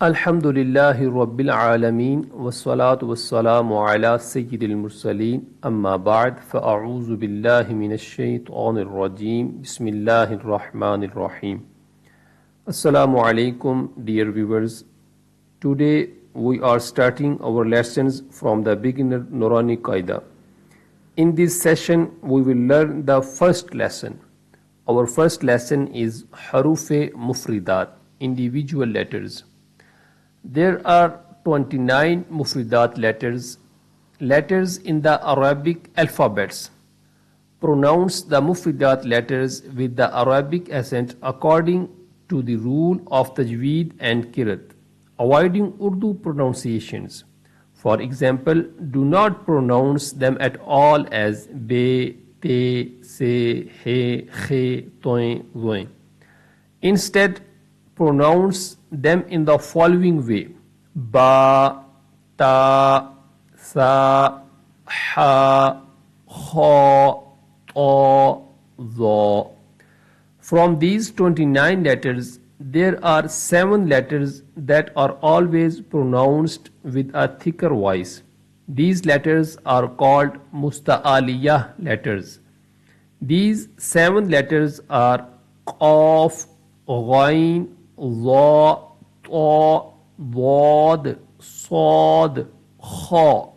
Alhamdulillahi Rabbil Alameen wassalatu wassalamu ala Sayyidil Mursaleen amma ba'd fa'a'udhu billahi minash shaitanir rajim bismillahir rahmanir rahim. Assalamu alaikum dear viewers. Today we are starting our lessons from the beginner Nurani Qaida. In this session we will learn the first lesson. Our first lesson is Huroof Mufridat, individual letters. There are 29 Mufridat letters in the Arabic alphabets. Pronounce the Mufridat letters with the Arabic accent according to the rule of tajweed and qiraat, avoiding Urdu pronunciations. For example, do not pronounce them at all as be, te, se, he, khe, toin, zoin. Instead, pronounce them in the following way: ba, ta, sa, ha, kha, ta, za. From these 29 letters, there are 7 letters that are always pronounced with a thicker voice. These letters are called musta'aliyah letters. These 7 letters are qaf, ghain, za, ta, dad, sad, kha.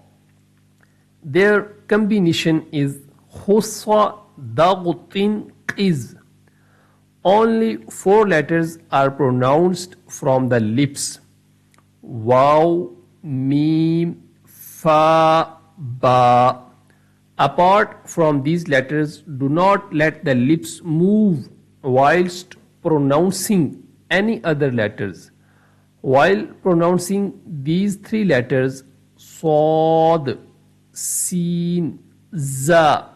Their combination is khussa, daghtin, qiz. Only 4 letters are pronounced from the lips: waw, mim, fa, ba. Apart from these letters, do not let the lips move whilst pronouncing any other letters. While pronouncing these 3 letters, sad, sin, za,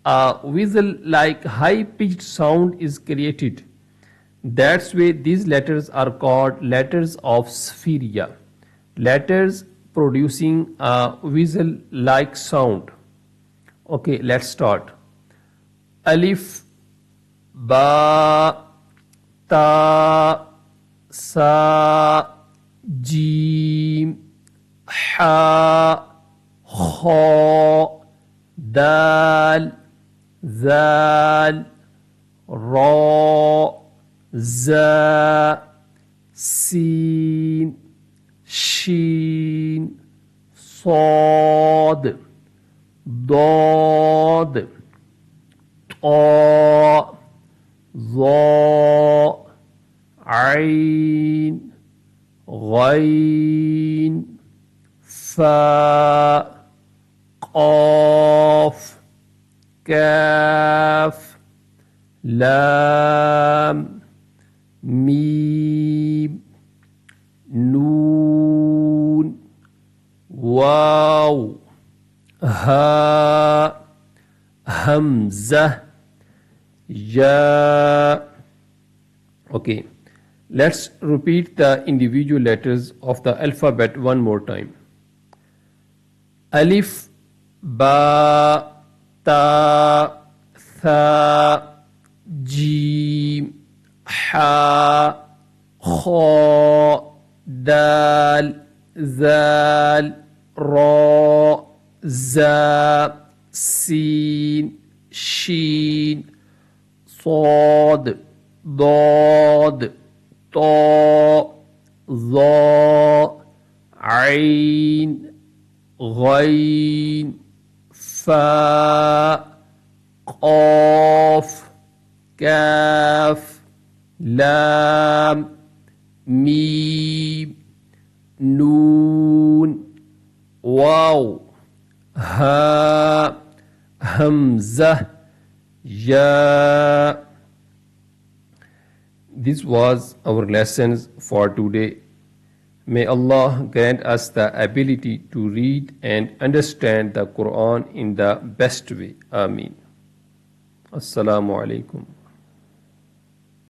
a whistle-like high-pitched sound is created. That's why these letters are called letters of Spheria, letters producing a whistle-like sound. Okay, let's start. Alif, ba, ta, sa, jim, ha, kha, dal, zal, ra, za, sin, shin, sad, dad, ta, za, ain, ghain, fa, qaf, kaf, lam, mim, noon, waw, ha, hamza, ya. Okay, let's repeat the individual letters of the alphabet one more time. Alif, ba, ta, tha, jim, ha, kha, dal, zal, ra, za, sin, shin, sad, dad, ta, za, ain, ghain, fa, qaf, kaf, lam, mim, noon, waw, ha, hamza, ya. This was our lessons for today. May Allah grant us the ability to read and understand the Quran in the best way. Ameen. Assalamu alaikum.